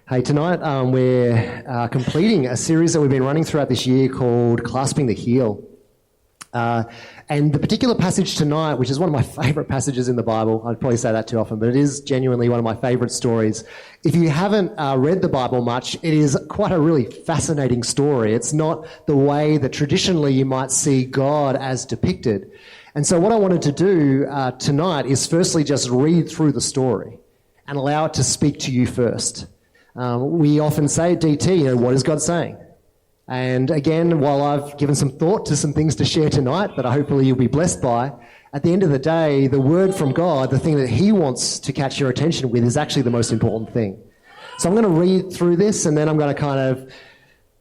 Hey, tonight we're completing a series that we've been running throughout this year called Clasping the Heel. And the particular passage tonight, which is one of my favourite passages in the Bible, I'd probably say that too often, but it is genuinely one of my favourite stories. If you haven't read the Bible much, it is quite a really fascinating story. It's not the way that traditionally you might see God as depicted. And so what I wanted to do tonight is firstly just read through the story and allow it to speak to you first. We often say at DT, what is God saying? And again, while I've given some thought to some things to share tonight that hopefully you'll be blessed by, at the end of the day, the word from God, the thing that he wants to catch your attention with, is actually the most important thing. So I'm going to read through this and then I'm going to kind of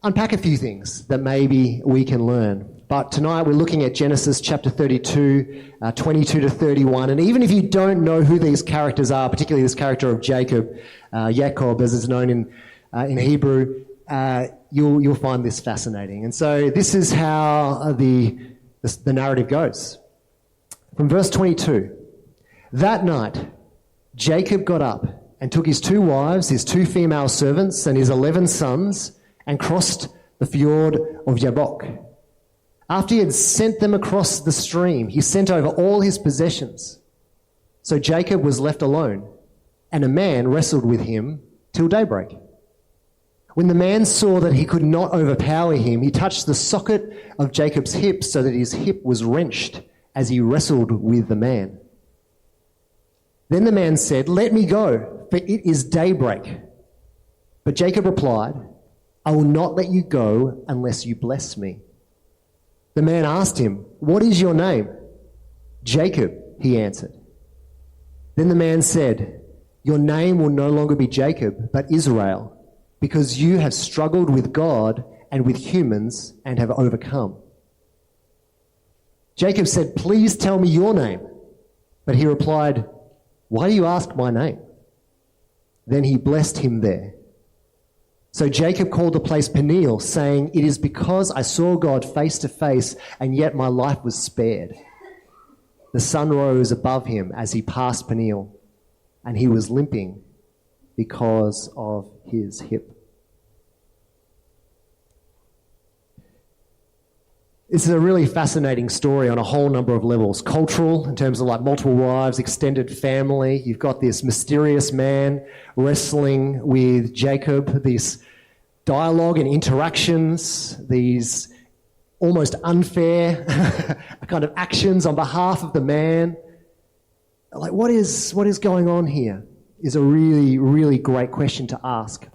unpack a few things that maybe we can learn. But tonight we're looking at Genesis chapter 32, 22 to 31. And even if you don't know who these characters are, particularly this character of Jacob, Jacob as it's known in Hebrew, you'll find this fascinating. And so this is how the narrative goes. From verse 22, that night Jacob got up and took his 2 wives, his 2 female servants, and his 11 sons, and crossed the fjord of Jabbok. After he had sent them across the stream, he sent over all his possessions. So Jacob was left alone, and a man wrestled with him till daybreak. When the man saw that he could not overpower him, he touched the socket of Jacob's hip so that his hip was wrenched as he wrestled with the man. Then the man said, "Let me go, for it is daybreak." But Jacob replied, "I will not let you go unless you bless me." The man asked him, "What is your name?" "Jacob," he answered. Then the man said, "Your name will no longer be Jacob, but Israel, because you have struggled with God and with humans and have overcome." Jacob said, "Please tell me your name." But he replied, "Why do you ask my name?" Then he blessed him there. So Jacob called the place Peniel, saying, "It is because I saw God face to face, and yet my life was spared." The sun rose above him as he passed Peniel, and he was limping because of his hip. It's a really fascinating story on a whole number of levels. Cultural, in terms of like multiple wives, extended family. You've got this mysterious man wrestling with Jacob, this dialogue and interactions, these almost unfair kind of actions on behalf of the man. Like, what is going on here is a really, really great question to ask.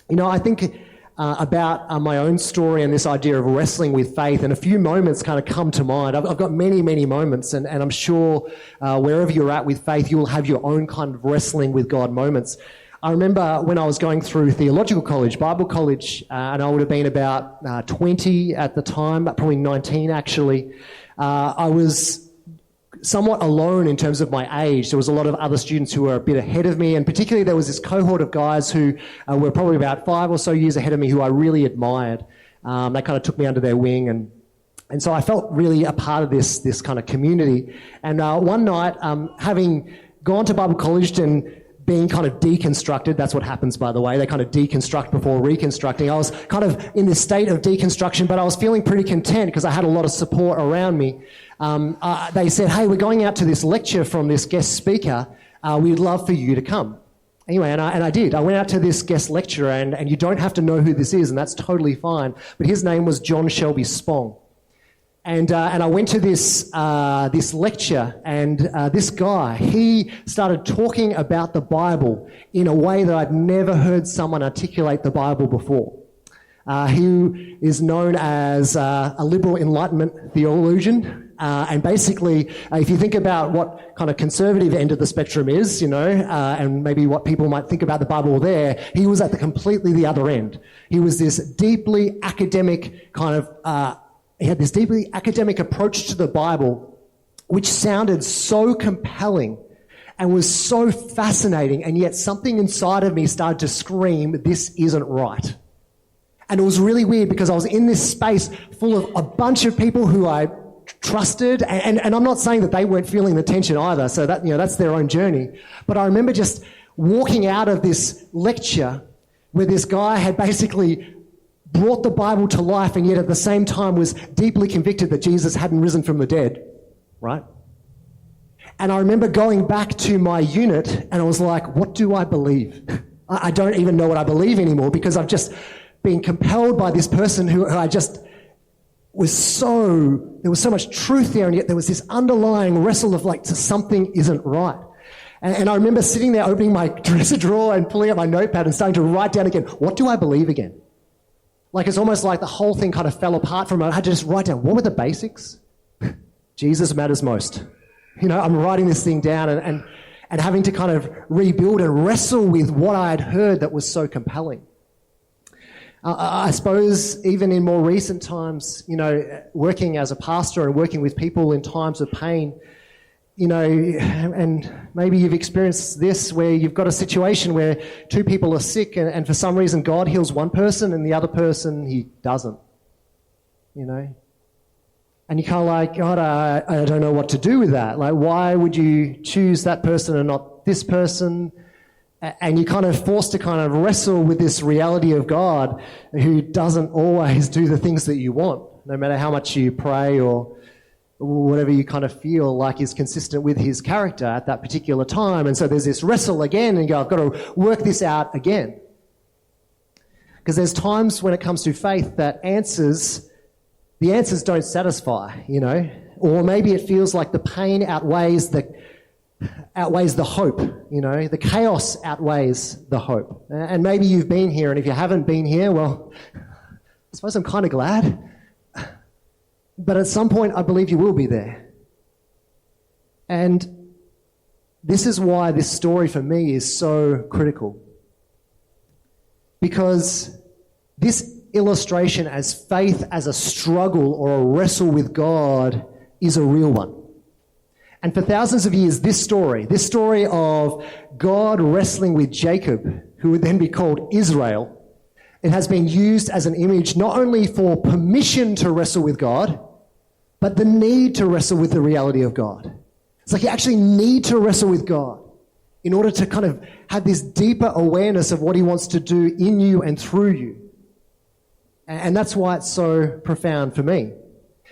I think about my own story and this idea of wrestling with faith, and a few moments kind of come to mind. I've got many, many moments, and I'm sure wherever you're at with faith, you'll have your own kind of wrestling with God moments. I remember when I was going through theological college, Bible college, and I would have been about 20 at the time, probably 19 actually. I was somewhat alone in terms of my age. There was a lot of other students who were a bit ahead of me, and particularly there was this cohort of guys who were probably about 5 or so years ahead of me who I really admired. They kind of took me under their wing, and so I felt really a part of this kind of community. And one night, having gone to Bible college and being kind of deconstructed, that's what happens, by the way. They kind of deconstruct before reconstructing. I was kind of in this state of deconstruction, but I was feeling pretty content because I had a lot of support around me. They said, "Hey, we're going out to this lecture from this guest speaker. We'd love for you to come." Anyway, and I did. I went out to this guest lecturer, and you don't have to know who this is, and that's totally fine. But his name was John Shelby Spong. And I went to this lecture, and this guy, he started talking about the Bible in a way that I'd never heard someone articulate the Bible before. He is known as a liberal Enlightenment theologian. And basically, if you think about what kind of conservative end of the spectrum is, and maybe what people might think about the Bible there, he was at completely the other end. He was this deeply academic kind of, he had this deeply academic approach to the Bible, which sounded so compelling and was so fascinating, and yet something inside of me started to scream, "This isn't right." And it was really weird because I was in this space full of a bunch of people who I trusted, and I'm not saying that they weren't feeling the tension either, so that that's their own journey. But I remember just walking out of this lecture where this guy had basically brought the Bible to life and yet at the same time was deeply convicted that Jesus hadn't risen from the dead, right? And I remember going back to my unit and I was like, what do I believe? I don't even know what I believe anymore because I've just been compelled by this person who I just there was so much truth there and yet there was this underlying wrestle of like something isn't right. And I remember sitting there opening my dresser drawer and pulling out my notepad and starting to write down again, what do I believe again? Like it's almost like the whole thing kind of fell apart from it. I had to just write down, what were the basics? Jesus matters most. You know, I'm writing this thing down and having to kind of rebuild and wrestle with what I had heard that was so compelling. I suppose even in more recent times, you know, working as a pastor and working with people in times of pain, you know, and maybe you've experienced this where you've got a situation where two people are sick and for some reason God heals one person and the other person he doesn't, you know. And you're kind of like, God, I don't know what to do with that. Like, why would you choose that person and not this person? And you're kind of forced to kind of wrestle with this reality of God who doesn't always do the things that you want, no matter how much you pray or whatever you kind of feel like is consistent with his character at that particular time. And so there's this wrestle again and you go, I've got to work this out again. Because there's times when it comes to faith that the answers don't satisfy, you know, or maybe it feels like the pain outweighs the hope, you know, the chaos outweighs the hope. And maybe you've been here, and if you haven't been here, well, I suppose I'm kind of glad. But at some point, I believe you will be there. And this is why this story for me is so critical. Because this illustration as faith as a struggle or a wrestle with God is a real one. And for thousands of years, this story of God wrestling with Jacob, who would then be called Israel, it has been used as an image not only for permission to wrestle with God, but the need to wrestle with the reality of God. It's like you actually need to wrestle with God in order to kind of have this deeper awareness of what he wants to do in you and through you. And that's why it's so profound for me.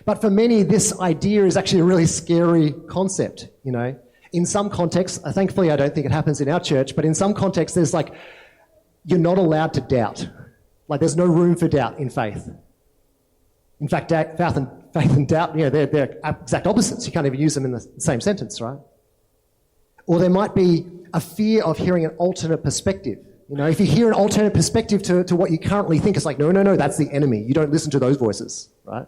But for many, this idea is actually a really scary concept, you know. In some contexts, thankfully I don't think it happens in our church, but in some contexts there's like, you're not allowed to doubt. Like there's no room for doubt in faith. In fact, faith and doubt, you know, they're exact opposites. You can't even use them in the same sentence, right? Or there might be a fear of hearing an alternate perspective. You know, if you hear an alternate perspective to what you currently think, it's like, no, that's the enemy. You don't listen to those voices, right?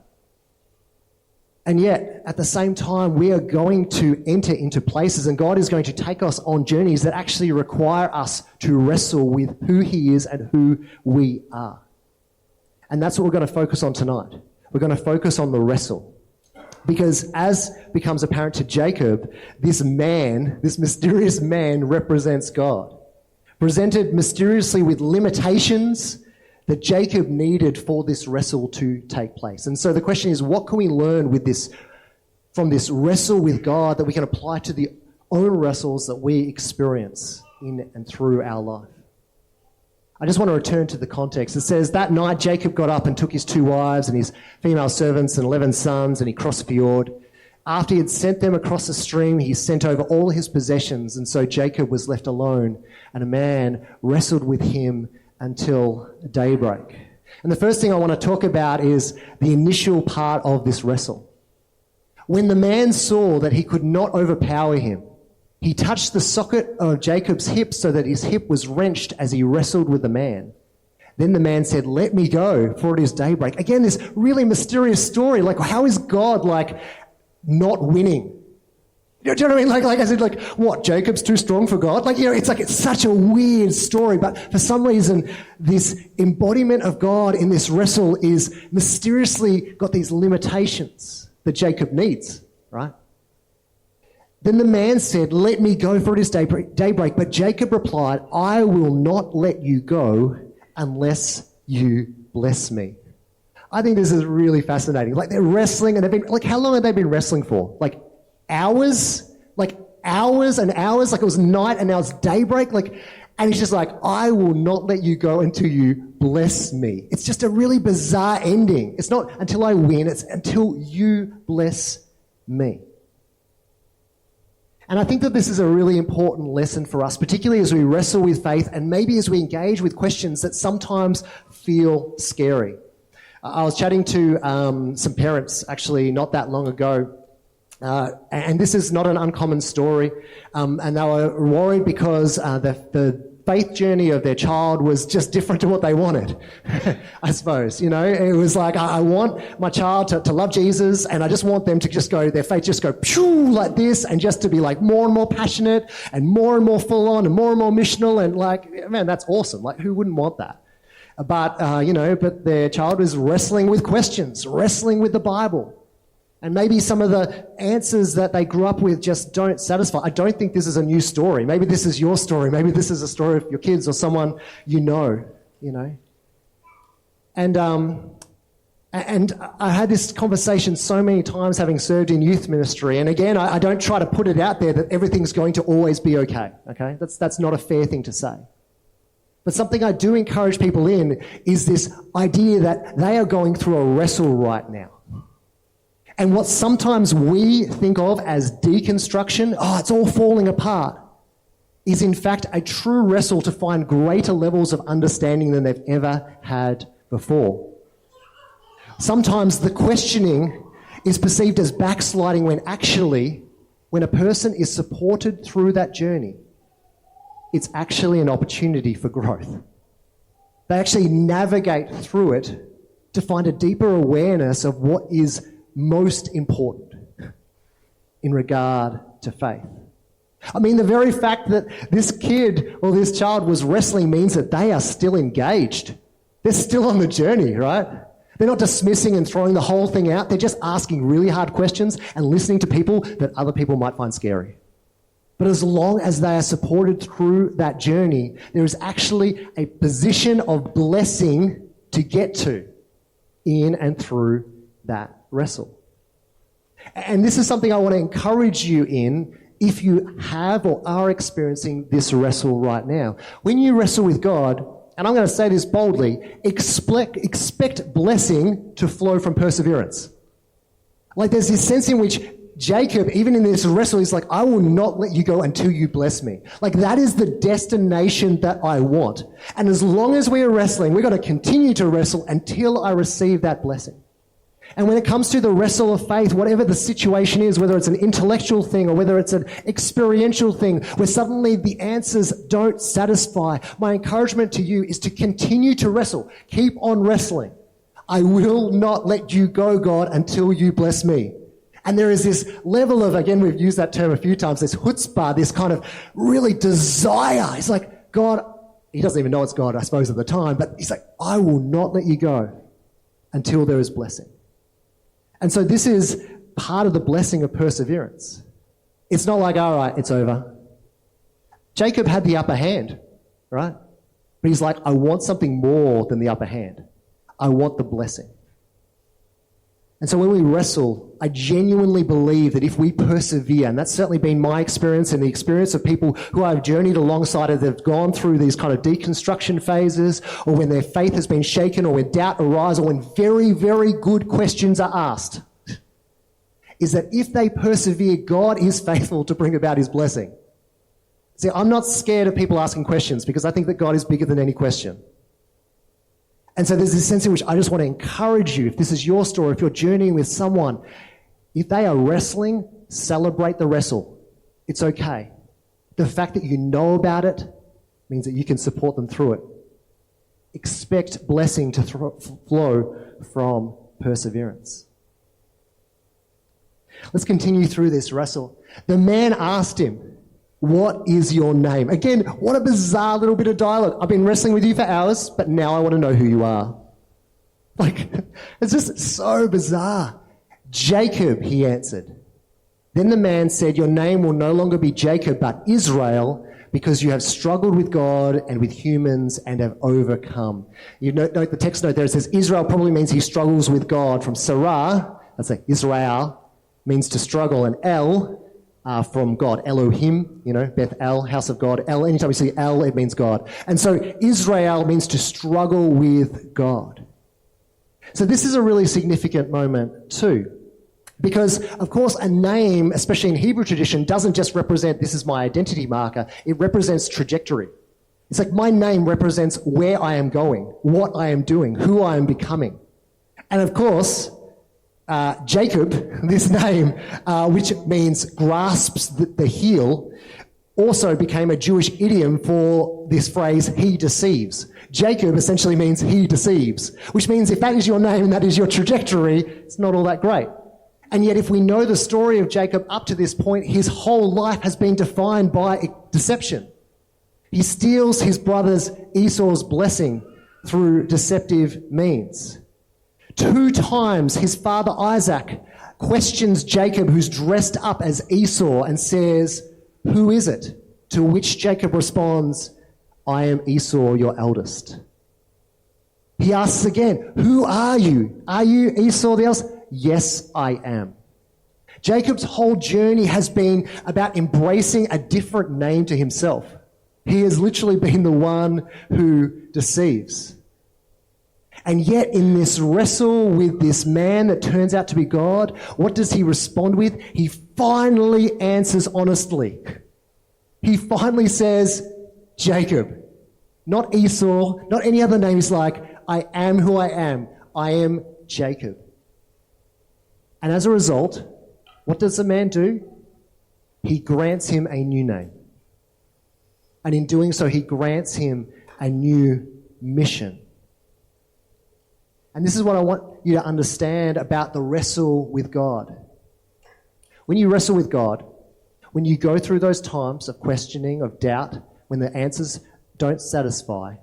And yet, at the same time, we are going to enter into places and God is going to take us on journeys that actually require us to wrestle with who he is and who we are. And that's what we're going to focus on tonight. We're going to focus on the wrestle. Because as becomes apparent to Jacob, this mysterious man represents God. Presented mysteriously with limitations that Jacob needed for this wrestle to take place. And so the question is, what can we learn from this wrestle with God that we can apply to the own wrestles that we experience in and through our life? I just want to return to the context. It says, that night Jacob got up and took his 2 wives and his female servants and 11 sons, and he crossed the fjord. After he had sent them across the stream, he sent over all his possessions, and so Jacob was left alone, and a man wrestled with him until daybreak. And the first thing I want to talk about is the initial part of this wrestle. When the man saw that he could not overpower him, he touched the socket of Jacob's hip so that his hip was wrenched as he wrestled with the man. Then the man said, "Let me go, for it is daybreak." Again, this really mysterious story. Like, how is God, not winning? Do you know what I mean? Like I said, what? Jacob's too strong for God? It's such a weird story. But for some reason, this embodiment of God in this wrestle is mysteriously got these limitations that Jacob needs, right? Then the man said, "Let me go, for it is daybreak." But Jacob replied, "I will not let you go unless you bless me." I think this is really fascinating. They're wrestling, and they've been, how long have they been wrestling for? Hours? Hours and hours? It was night and now it's daybreak? And he's just like, I will not let you go until you bless me. It's just a really bizarre ending. It's not until I win, it's until you bless me. And I think that this is a really important lesson for us, particularly as we wrestle with faith and maybe as we engage with questions that sometimes feel scary. I was chatting to some parents actually not that long ago, and this is not an uncommon story, and they were worried because the faith journey of their child was just different to what they wanted, I suppose. You know, it was like, I want my child to love Jesus, and I just want them to just go, their faith just go pew like this, and just to be like more and more passionate and more full on and more missional, and like, man, that's awesome. Like, who wouldn't want that? But, but their child was wrestling with questions, wrestling with the Bible. And maybe some of the answers that they grew up with just don't satisfy. I don't think this is a new story. Maybe this is your story. Maybe this is a story of your kids or someone you know. And I had this conversation so many times having served in youth ministry. And again, I don't try to put it out there that everything's going to always be okay. Okay? That's not a fair thing to say. But something I do encourage people in is this idea that they are going through a wrestle right now. And what sometimes we think of as deconstruction, it's all falling apart, is in fact a true wrestle to find greater levels of understanding than they've ever had before. Sometimes the questioning is perceived as backsliding when actually, when a person is supported through that journey, it's actually an opportunity for growth. They actually navigate through it to find a deeper awareness of what is most important in regard to faith. I mean, the very fact that this kid or this child was wrestling means that they are still engaged. They're still on the journey, right? They're not dismissing and throwing the whole thing out. They're just asking really hard questions and listening to people that other people might find scary. But as long as they are supported through that journey, there is actually a position of blessing to get to in and through that wrestle. And this is something I want to encourage you in if you have or are experiencing this wrestle right now. When you wrestle with God, and I'm going to say this boldly, expect blessing to flow from perseverance. Like there's this sense in which Jacob, even in this wrestle, he's like, I will not let you go until you bless me. Like that is the destination that I want. And as long as we are wrestling, we're going to continue to wrestle until I receive that blessing. And when it comes to the wrestle of faith, whatever the situation is, whether it's an intellectual thing or whether it's an experiential thing, where suddenly the answers don't satisfy, my encouragement to you is to continue to wrestle. Keep on wrestling. I will not let you go, God, until you bless me. And there is this level of, again, we've used that term a few times, this chutzpah, this kind of really desire. It's like, God, he doesn't even know it's God, I suppose, at the time, but he's like, I will not let you go until there is blessing. And so this is part of the blessing of perseverance. It's not like, all right, it's over. Jacob had the upper hand, right? But he's like, I want something more than the upper hand. I want the blessing. And so when we wrestle, I genuinely believe that if we persevere, and that's certainly been my experience and the experience of people who I've journeyed alongside of, they've gone through these kind of deconstruction phases, or when their faith has been shaken, or when doubt arises, or when very, very good questions are asked, is that if they persevere, God is faithful to bring about his blessing. See, I'm not scared of people asking questions because I think that God is bigger than any question. And so there's this sense in which I just want to encourage you, if this is your story, if you're journeying with someone, if they are wrestling, celebrate the wrestle. It's okay. The fact that you know about it means that you can support them through it. Expect blessing to flow from perseverance. Let's continue through this wrestle. The man asked him, what is your name? Again, what a bizarre little bit of dialogue. I've been wrestling with you for hours, but now I want to know who you are. Like, it's just so bizarre. Jacob, he answered. Then the man said, your name will no longer be Jacob, but Israel, because you have struggled with God and with humans and have overcome. You note the text note there, it says Israel probably means he struggles with God. From Sarah, that's like Israel, means to struggle, and El from God. Elohim, Beth El, house of God. El, anytime we see El, it means God. And so Israel means to struggle with God. So this is a really significant moment too. Because, of course, a name, especially in Hebrew tradition, doesn't just represent this is my identity marker. It represents trajectory. It's like my name represents where I am going, what I am doing, who I am becoming. And, of course, Jacob, this name, which means grasps the heel, also became a Jewish idiom for this phrase, he deceives. Jacob essentially means he deceives, which means if that is your name and that is your trajectory, it's not all that great. And yet if we know the story of Jacob up to this point, his whole life has been defined by deception. He steals his brother Esau's blessing through deceptive means. 2 times his father Isaac questions Jacob, who's dressed up as Esau, and says, "Who is it?" To which Jacob responds, "I am Esau, your eldest." He asks again, "Who are you? Are you Esau the eldest?" "Yes, I am." Jacob's whole journey has been about embracing a different name to himself. He has literally been the one who deceives. And yet in this wrestle with this man that turns out to be God, what does he respond with? He finally answers honestly. He finally says, "Jacob." Not Esau, not any other name. He's like, "I am who I am. I am Jacob." And as a result, what does the man do? He grants him a new name. And in doing so, he grants him a new mission. And this is what I want you to understand about the wrestle with God. When you wrestle with God, when you go through those times of questioning, of doubt, when the answers don't satisfy,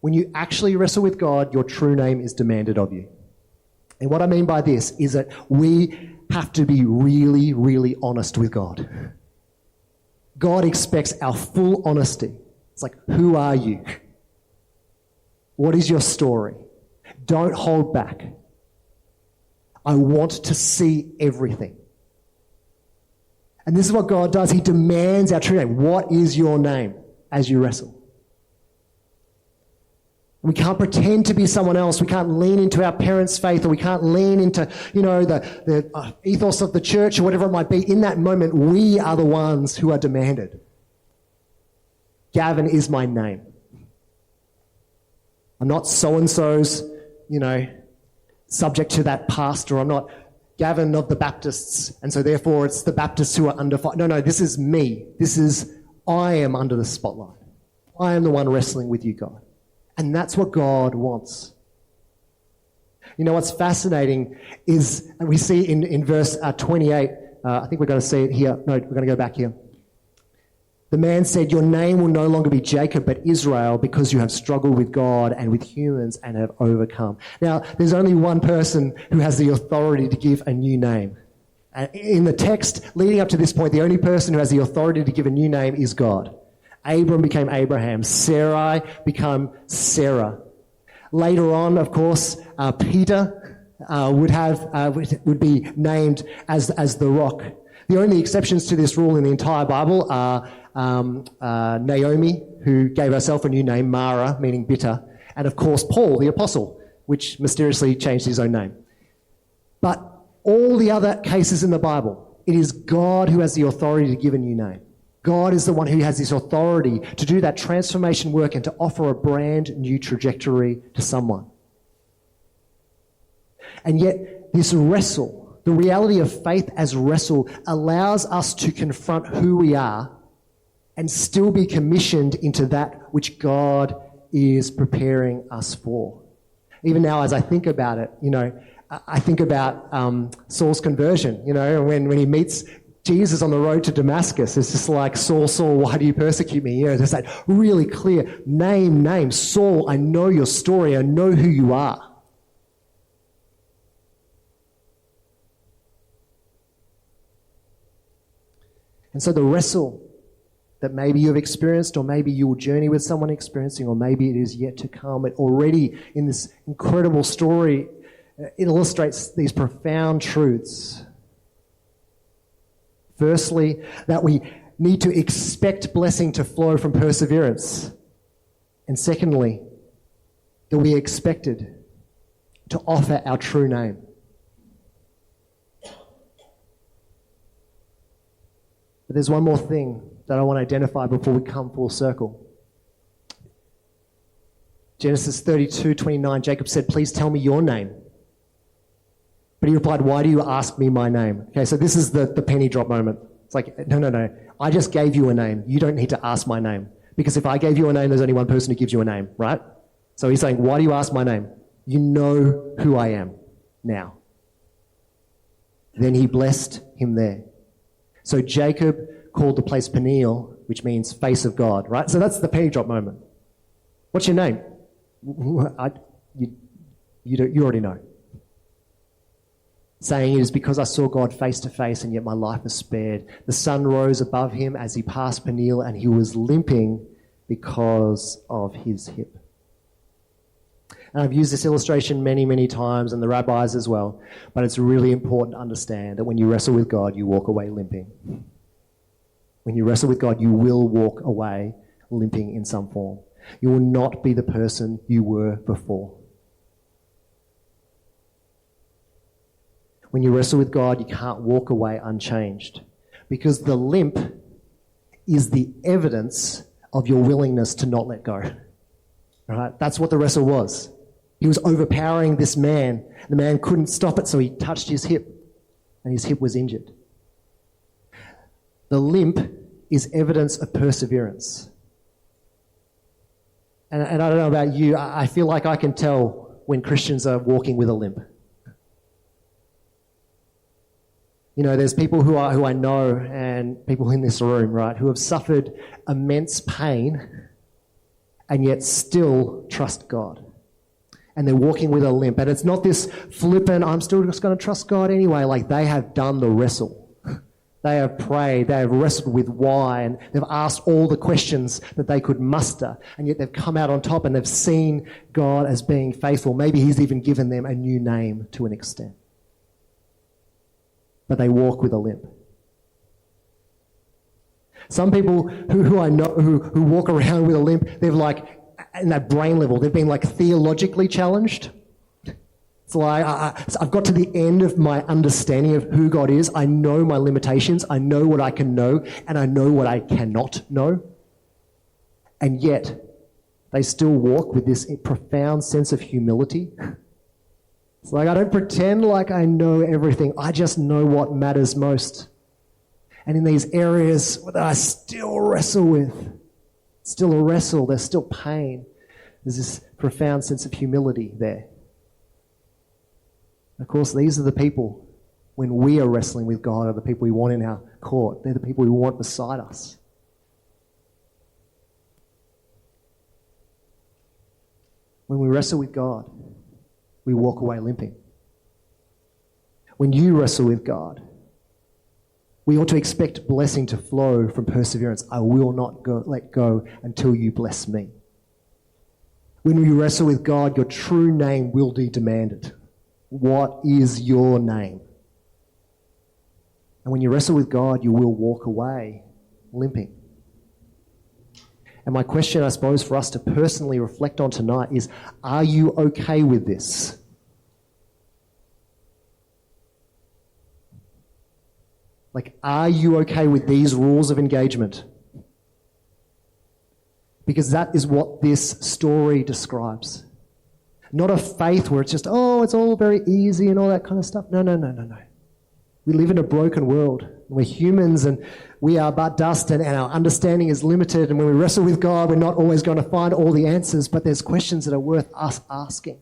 when you actually wrestle with God, your true name is demanded of you. And what I mean by this is that we have to be really, really honest with God. God expects our full honesty. It's like, who are you? What is your story? Don't hold back. I want to see everything. And this is what God does. He demands our true name. What is your name as you wrestle? We can't pretend to be someone else. We can't lean into our parents' faith, or we can't lean into, the ethos of the church or whatever it might be. In that moment, we are the ones who are demanded. Gavin is my name. I'm not so-and-so's, subject to that pastor. I'm not Gavin of the Baptists, and so therefore it's the Baptists who are under fire. No, this is me. I am under the spotlight. I am the one wrestling with you, God. And that's what God wants. What's fascinating is we see in verse 28, I think we're going to see it here. No, we're going to go back here. The man said, "Your name will no longer be Jacob, but Israel, because you have struggled with God and with humans and have overcome." Now, there's only one person who has the authority to give a new name. In the text leading up to this point, the only person who has the authority to give a new name is God. Abram became Abraham. Sarai became Sarah. Later on, of course, Peter would be named as the rock. The only exceptions to this rule in the entire Bible are Naomi, who gave herself a new name, Mara, meaning bitter, and of course Paul, the apostle, which mysteriously changed his own name. But all the other cases in the Bible, it is God who has the authority to give a new name. God is the one who has this authority to do that transformation work and to offer a brand new trajectory to someone. And yet this wrestle, the reality of faith as wrestle, allows us to confront who we are and still be commissioned into that which God is preparing us for. Even now, as I think about it, I think about Saul's conversion, when he meets Jesus on the road to Damascus. It's just like, "Saul, Saul, why do you persecute me?" There's that really clear name, Saul, I know your story, I know who you are. And so the wrestle that maybe you've experienced, or maybe you will journey with someone experiencing, or maybe it is yet to come, it already in this incredible story, it illustrates these profound truths. Firstly, that we need to expect blessing to flow from perseverance. And secondly, that we are expected to offer our true name. But there's one more thing that I want to identify before we come full circle. Genesis 32:29, Jacob said, "Please tell me your name." But he replied, "Why do you ask me my name?" Okay, so this is the penny drop moment. It's like, no. I just gave you a name. You don't need to ask my name. Because if I gave you a name, there's only one person who gives you a name, right? So he's saying, why do you ask my name? You know who I am now. Then he blessed him there. So Jacob called the place Peniel, which means face of God, right? So that's the penny drop moment. What's your name? You already know. Saying it is because I saw God face to face and yet my life was spared. The sun rose above him as he passed Peniel and he was limping because of his hip. And I've used this illustration many, many times, and the rabbis as well, but it's really important to understand that when you wrestle with God, you walk away limping. When you wrestle with God, you will walk away limping in some form. You will not be the person you were before. When you wrestle with God, you can't walk away unchanged, because the limp is the evidence of your willingness to not let go. Right? That's what the wrestle was. He was overpowering this man. The man couldn't stop it, so he touched his hip, and his hip was injured. The limp is evidence of perseverance. And I don't know about you, I feel like I can tell when Christians are walking with a limp. You know, there's people who I know, and people in this room, right, who have suffered immense pain and yet still trust God. And they're walking with a limp. And it's not this flippant, I'm still just going to trust God anyway. Like, they have done the wrestle. They have prayed, they have wrestled with why, and they've asked all the questions that they could muster. And yet they've come out on top and they've seen God as being faithful. Maybe he's even given them a new name to an extent. But they walk with a limp. Some people who I know who walk around with a limp, they've like, in that brain level, they've been like theologically challenged. It's like, I've got to the end of my understanding of who God is. I know my limitations. I know what I can know, and I know what I cannot know. And yet, they still walk with this profound sense of humility. It's like, I don't pretend like I know everything. I just know what matters most. And in these areas that I still wrestle with, still a wrestle, there's still pain. There's this profound sense of humility there. Of course, these are the people, when we are wrestling with God, are the people we want in our court. They're the people we want beside us. When we wrestle with God, we walk away limping. When you wrestle with God, we ought to expect blessing to flow from perseverance. I will not let go until you bless me. When we wrestle with God, your true name will be demanded. What is your name? And when you wrestle with God, you will walk away limping. And my question, I suppose, for us to personally reflect on tonight is, are you okay with this? Like, are you okay with these rules of engagement? Because that is what this story describes. Not a faith where it's just, oh, it's all very easy and all that kind of stuff. No. We live in a broken world. We're humans and we are but dust, and our understanding is limited. And when we wrestle with God, we're not always going to find all the answers, but there's questions that are worth us asking.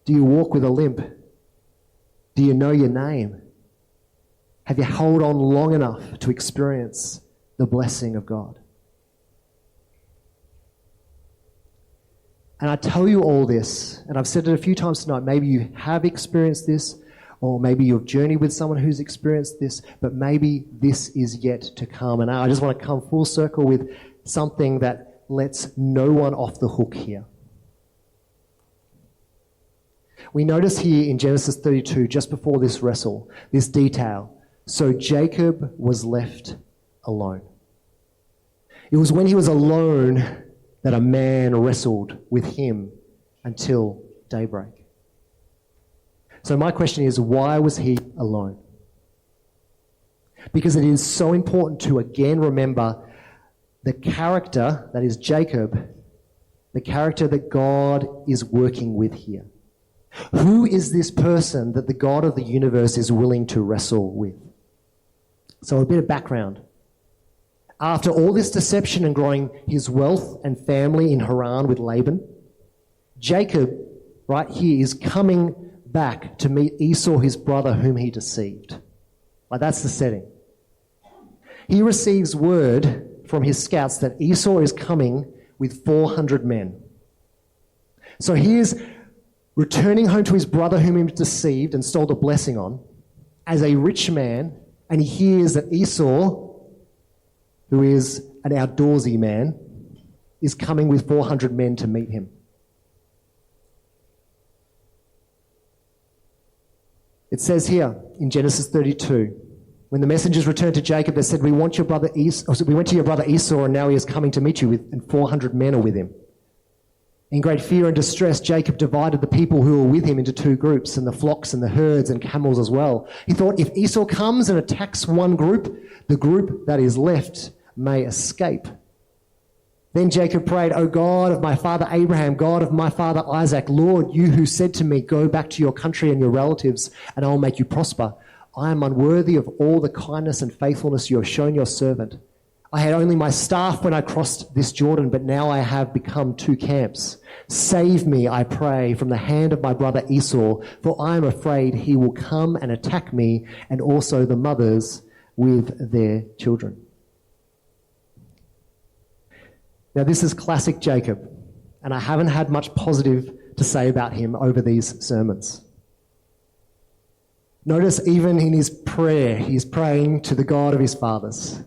Do you walk with a limp? Do you know your name? Have you held on long enough to experience the blessing of God? And I tell you all this, and I've said it a few times tonight, maybe you have experienced this, or maybe you've journeyed with someone who's experienced this, but maybe this is yet to come. And I just want to come full circle with something that lets no one off the hook here. We notice here in Genesis 32, just before this wrestle, this detail. So Jacob was left alone. It was when he was alone that a man wrestled with him until daybreak. So my question is, why was he alone? Because it is so important to again remember the character, that is Jacob, the character that God is working with here. Who is this person that the God of the universe is willing to wrestle with? So a bit of background. After all this deception and growing his wealth and family in Haran with Laban, Jacob, right here, is coming back to meet Esau, his brother, whom he deceived. Like, that's the setting. He receives word from his scouts that Esau is coming with 400 men. So he is returning home to his brother whom he deceived and stole the blessing on as a rich man, and he hears that Esau, who is an outdoorsy man, is coming with 400 men to meet him. It says here in Genesis 32, when the messengers returned to Jacob, they said, we went to your brother Esau, and now he is coming to meet you, and 400 men are with him. In great fear and distress, Jacob divided the people who were with him into two groups, and the flocks and the herds and camels as well. He thought, if Esau comes and attacks one group, the group that is left may escape. Then Jacob prayed, O God of my father Abraham, God of my father Isaac, Lord, you who said to me, go back to your country and your relatives, and I will make you prosper. I am unworthy of all the kindness and faithfulness you have shown your servant. I had only my staff when I crossed this Jordan, but now I have become two camps. Save me, I pray, from the hand of my brother Esau, for I am afraid he will come and attack me and also the mothers with their children. Now, this is classic Jacob, and I haven't had much positive to say about him over these sermons. Notice even in his prayer, he's praying to the God of his fathers.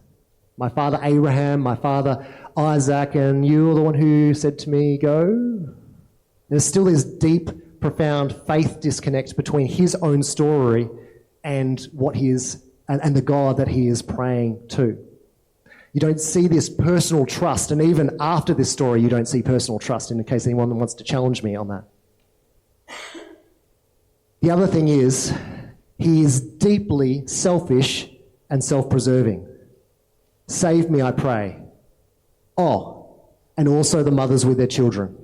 My father Abraham, my father Isaac, and you are the one who said to me, go. There's still this deep, profound faith disconnect between his own story and what he is, and the God that he is praying to. You don't see this personal trust, and even after this story, you don't see personal trust, in case anyone wants to challenge me on that. The other thing is, he is deeply selfish and self-preserving. Save me, I pray. Oh, and also the mothers with their children.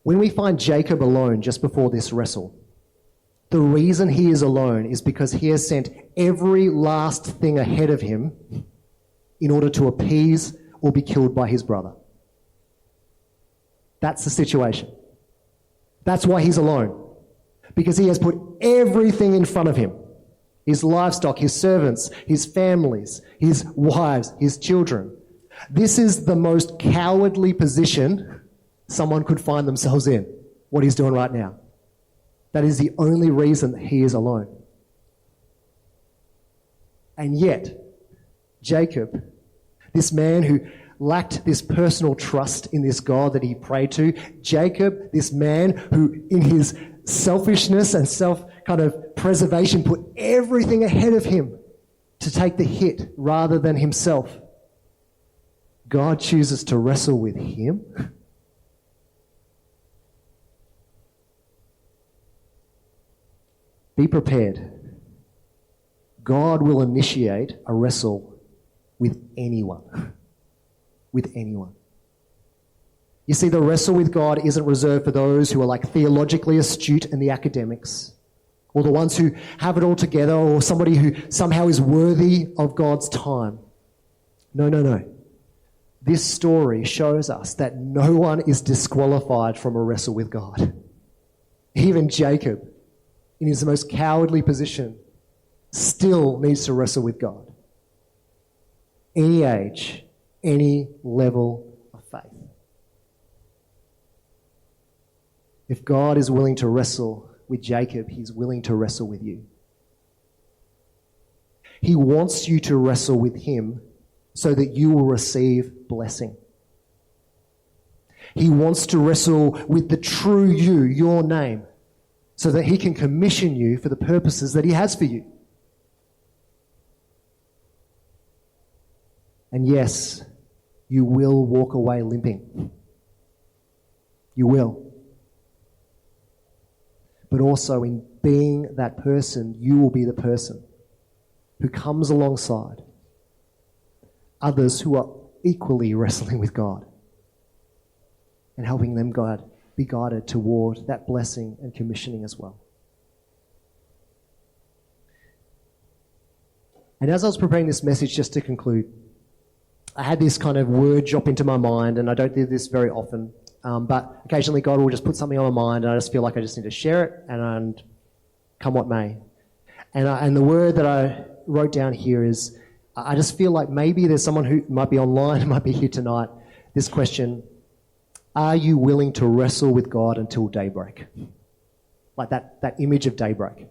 When we find Jacob alone just before this wrestle, the reason he is alone is because he has sent every last thing ahead of him in order to appease or be killed by his brother. That's the situation. That's why he's alone. Because he has put everything in front of him. His livestock, his servants, his families, his wives, his children. This is the most cowardly position someone could find themselves in, what he's doing right now. That is the only reason that he is alone. And yet, Jacob, this man who lacked this personal trust in this God that he prayed to, Jacob, this man who in his selfishness and self-preservation put everything ahead of him to take the hit rather than himself. God chooses to wrestle with him. Be prepared. God will initiate a wrestle with anyone. With anyone. You see, the wrestle with God isn't reserved for those who are like theologically astute in the academics, or the ones who have it all together, or somebody who somehow is worthy of God's time. No. This story shows us that no one is disqualified from a wrestle with God. Even Jacob, in his most cowardly position, still needs to wrestle with God. Any age, any level of faith. If God is willing to wrestle with Jacob, he's willing to wrestle with you. He wants you to wrestle with him so that you will receive blessing. He wants to wrestle with the true you, your name, so that he can commission you for the purposes that he has for you. And yes, you will walk away limping. You will. But also in being that person, you will be the person who comes alongside others who are equally wrestling with God and helping them be guided toward that blessing and commissioning as well. And as I was preparing this message, just to conclude, I had this kind of word drop into my mind, and I don't do this very often, but occasionally God will just put something on my mind, and I just feel like I just need to share it, and come what may. And the word that I wrote down here is, I just feel like maybe there's someone who might be online, might be here tonight, this question: are you willing to wrestle with God until daybreak? Like that image of daybreak.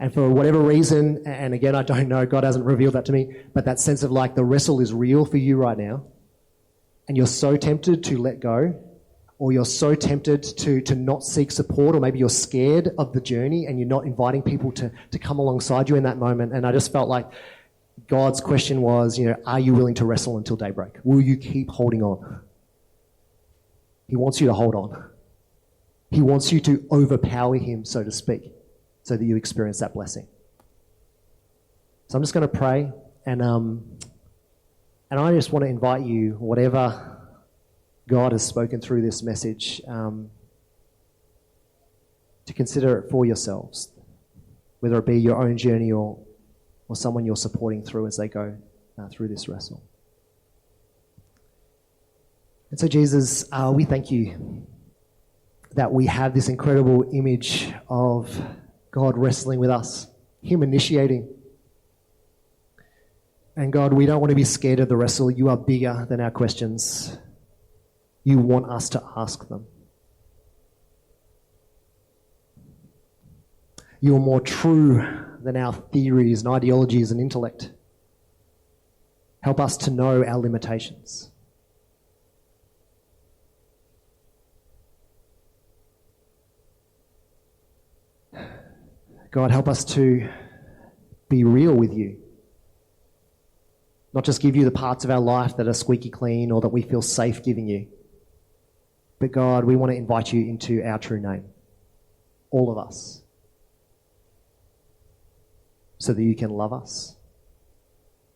And for whatever reason, and again, I don't know, God hasn't revealed that to me, but that sense of like the wrestle is real for you right now, and you're so tempted to let go, or you're so tempted to not seek support, or maybe you're scared of the journey and you're not inviting people to come alongside you in that moment. And I just felt like God's question was, are you willing to wrestle until daybreak? Will you keep holding on? He wants you to hold on. He wants you to overpower him, so to speak, so that you experience that blessing. So I'm just going to pray, and I just want to invite you, whatever God has spoken through this message, to consider it for yourselves, whether it be your own journey or someone you're supporting through as they go through this wrestle. And so, Jesus, we thank you that we have this incredible image of God wrestling with us, him initiating. And God, we don't want to be scared of the wrestle. You are bigger than our questions. You want us to ask them. You are more true than our theories and ideologies and intellect. Help us to know our limitations. God, help us to be real with you. Not just give you the parts of our life that are squeaky clean or that we feel safe giving you. But God, we want to invite you into our true name. All of us. So that you can love us,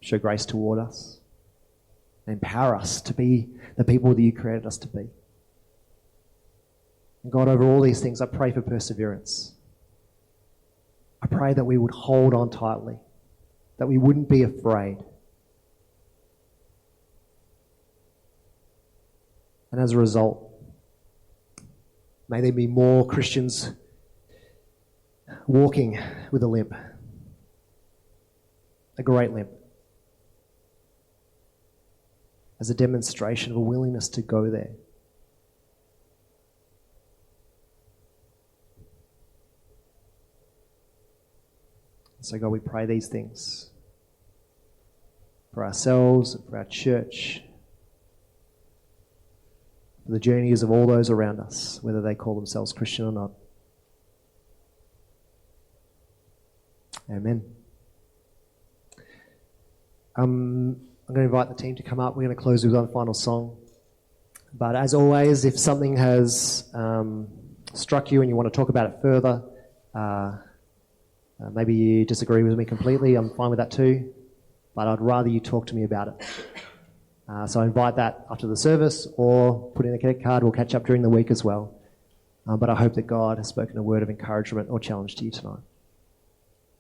show grace toward us, and empower us to be the people that you created us to be. And God, over all these things, I pray for perseverance. I pray that we would hold on tightly, that we wouldn't be afraid. And as a result, may there be more Christians walking with a limp, a great limp, as a demonstration of a willingness to go there. So God, we pray these things for ourselves, for our church, for the journeys of all those around us, whether they call themselves Christian or not. Amen. I'm going to invite the team to come up. We're going to close with one final song. But as always, if something has struck you and you want to talk about it further, maybe you disagree with me completely, I'm fine with that too. But I'd rather you talk to me about it. So I invite that after the service, or put in a credit card. We'll catch up during the week as well. But I hope that God has spoken a word of encouragement or challenge to you tonight.